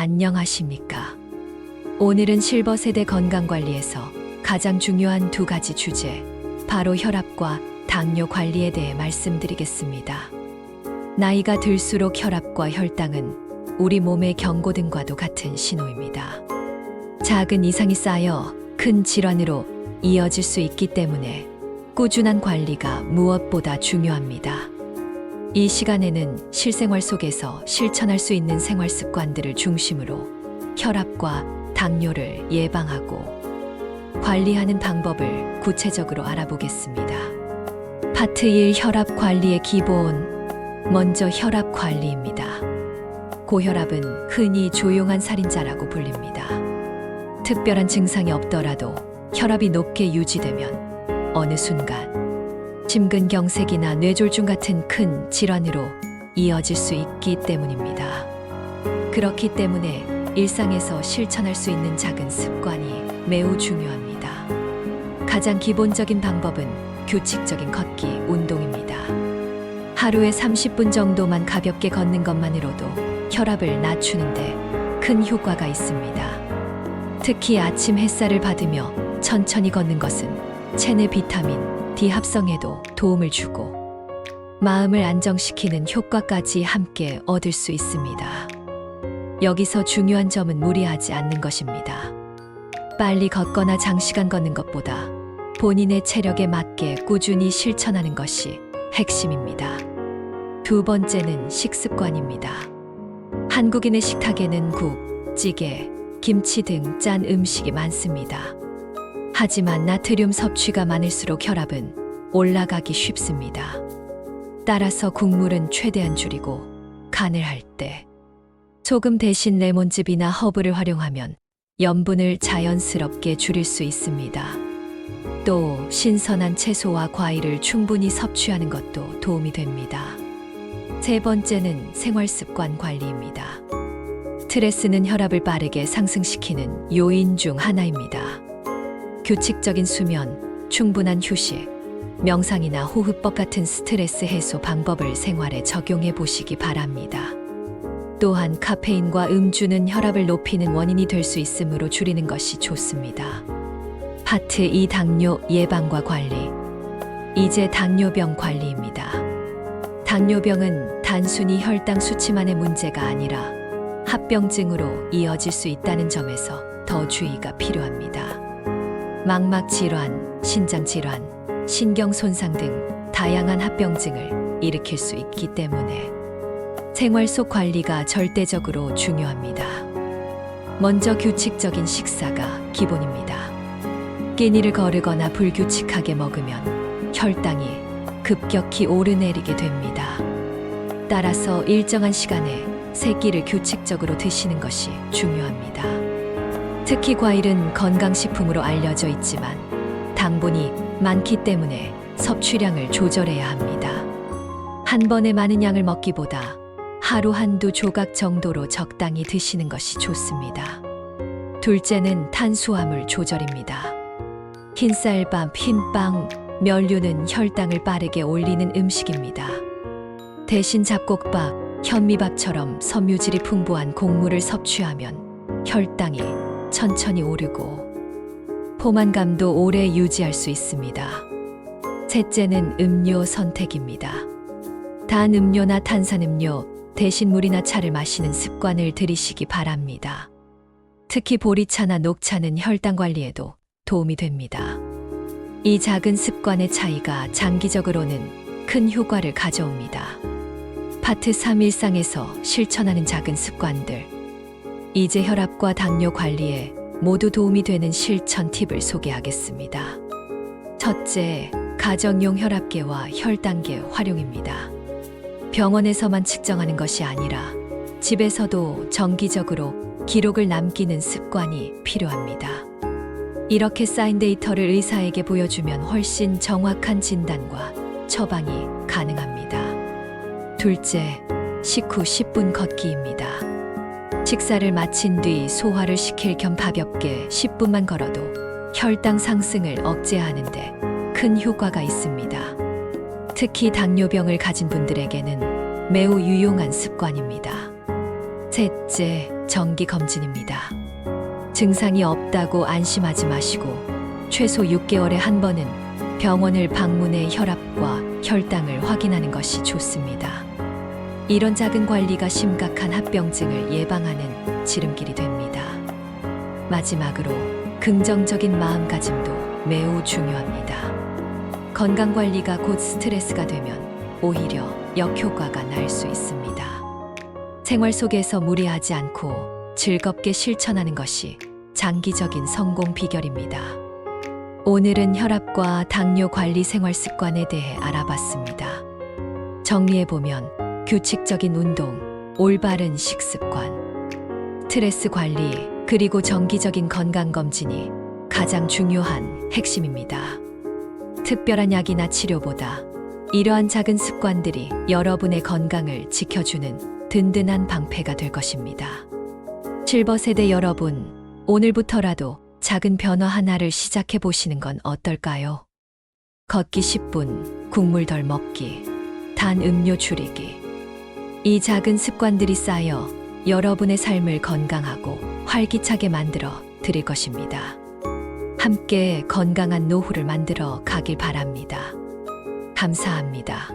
안녕하십니까? 오늘은 실버 세대 건강관리에서 가장 중요한 두 가지 주제, 바로 혈압과 당뇨 관리에 대해 말씀드리겠습니다. 나이가 들수록 혈압과 혈당은 우리 몸의 경고등과도 같은 신호입니다. 작은 이상이 쌓여 큰 질환으로 이어질 수 있기 때문에 꾸준한 관리가 무엇보다 중요합니다. 이 시간에는 실생활 속에서 실천할 수 있는 생활 습관들을 중심으로 혈압과 당뇨를 예방하고 관리하는 방법을 구체적으로 알아보겠습니다. 파트 1, 혈압 관리의 기본. 먼저 혈압 관리입니다. 고혈압은 흔히 조용한 살인자라고 불립니다. 특별한 증상이 없더라도 혈압이 높게 유지되면 어느 순간 심근경색이나 뇌졸중 같은 큰 질환으로 이어질 수 있기 때문입니다. 그렇기 때문에 일상에서 실천할 수 있는 작은 습관이 매우 중요합니다. 가장 기본적인 방법은 규칙적인 걷기, 운동입니다. 하루에 30분 정도만 가볍게 걷는 것만으로도 혈압을 낮추는데 큰 효과가 있습니다. 특히 아침 햇살을 받으며 천천히 걷는 것은 체내 비타민 D 합성에도 도움을 주고 마음을 안정시키는 효과까지 함께 얻을 수 있습니다. 여기서 중요한 점은 무리하지 않는 것입니다. 빨리 걷거나 장시간 걷는 것보다 본인의 체력에 맞게 꾸준히 실천하는 것이 핵심입니다. 두 번째는 식습관입니다. 한국인의 식탁에는 국, 찌개, 김치 등 짠 음식이 많습니다. 하지만 나트륨 섭취가 많을수록 혈압은 올라가기 쉽습니다. 따라서 국물은 최대한 줄이고 간을 할 때 소금 대신 레몬즙이나 허브를 활용하면 염분을 자연스럽게 줄일 수 있습니다. 또 신선한 채소와 과일을 충분히 섭취하는 것도 도움이 됩니다. 세 번째는 생활습관 관리입니다. 스트레스는 혈압을 빠르게 상승시키는 요인 중 하나입니다. 규칙적인 수면, 충분한 휴식, 명상이나 호흡법 같은 스트레스 해소 방법을 생활에 적용해 보시기 바랍니다. 또한 카페인과 음주는 혈압을 높이는 원인이 될 수 있으므로 줄이는 것이 좋습니다. 파트 2, 당뇨 예방과 관리. 이제 당뇨병 관리입니다. 당뇨병은 단순히 혈당 수치만의 문제가 아니라 합병증으로 이어질 수 있다는 점에서 더 주의가 필요합니다. 망막질환, 신장질환, 신경손상 등 다양한 합병증을 일으킬 수 있기 때문에 생활 속 관리가 절대적으로 중요합니다. 먼저 규칙적인 식사가 기본입니다. 끼니를 거르거나 불규칙하게 먹으면 혈당이 급격히 오르내리게 됩니다. 따라서 일정한 시간에 세 끼를 규칙적으로 드시는 것이 중요합니다. 특히 과일은 건강식품으로 알려져 있지만 당분이 많기 때문에 섭취량을 조절해야 합니다. 한 번에 많은 양을 먹기보다 하루 한두 조각 정도로 적당히 드시는 것이 좋습니다. 둘째는 탄수화물 조절입니다. 흰쌀밥, 흰빵, 면류는 혈당을 빠르게 올리는 음식입니다. 대신 잡곡밥, 현미밥처럼 섬유질이 풍부한 곡물을 섭취하면 혈당이 천천히 오르고 포만감도 오래 유지할 수 있습니다. 셋째는 음료 선택입니다. 단 음료나 탄산음료 대신 물이나 차를 마시는 습관을 들이시기 바랍니다. 특히 보리차나 녹차는 혈당 관리에도 도움이 됩니다. 이 작은 습관의 차이가 장기적으로는 큰 효과를 가져옵니다. 파트 3, 일상에서 실천하는 작은 습관들. 이제 혈압과 당뇨 관리에 모두 도움이 되는 실천 팁을 소개하겠습니다. 첫째, 가정용 혈압계와 혈당계 활용입니다. 병원에서만 측정하는 것이 아니라 집에서도 정기적으로 기록을 남기는 습관이 필요합니다. 이렇게 쌓인 데이터를 의사에게 보여주면 훨씬 정확한 진단과 처방이 가능합니다. 둘째, 식후 10분 걷기입니다. 식사를 마친 뒤 소화를 시킬 겸 가볍게 10분만 걸어도 혈당 상승을 억제하는데 큰 효과가 있습니다. 특히 당뇨병을 가진 분들에게는 매우 유용한 습관입니다. 셋째, 정기 검진입니다. 증상이 없다고 안심하지 마시고 최소 6개월에 한 번은 병원을 방문해 혈압과 혈당을 확인하는 것이 좋습니다. 이런 작은 관리가 심각한 합병증을 예방하는 지름길이 됩니다. 마지막으로 긍정적인 마음가짐도 매우 중요합니다. 건강관리가 곧 스트레스가 되면 오히려 역효과가 날 수 있습니다. 생활 속에서 무리하지 않고 즐겁게 실천하는 것이 장기적인 성공 비결입니다. 오늘은 혈압과 당뇨 관리 생활 습관에 대해 알아봤습니다. 정리해보면 규칙적인 운동, 올바른 식습관, 스트레스 관리, 그리고 정기적인 건강검진이 가장 중요한 핵심입니다. 특별한 약이나 치료보다 이러한 작은 습관들이 여러분의 건강을 지켜주는 든든한 방패가 될 것입니다. 실버 세대 여러분, 오늘부터라도 작은 변화 하나를 시작해 보시는 건 어떨까요? 걷기 10분, 국물 덜 먹기, 단 음료 줄이기. 이 작은 습관들이 쌓여 여러분의 삶을 건강하고 활기차게 만들어 드릴 것입니다. 함께 건강한 노후를 만들어 가길 바랍니다. 감사합니다.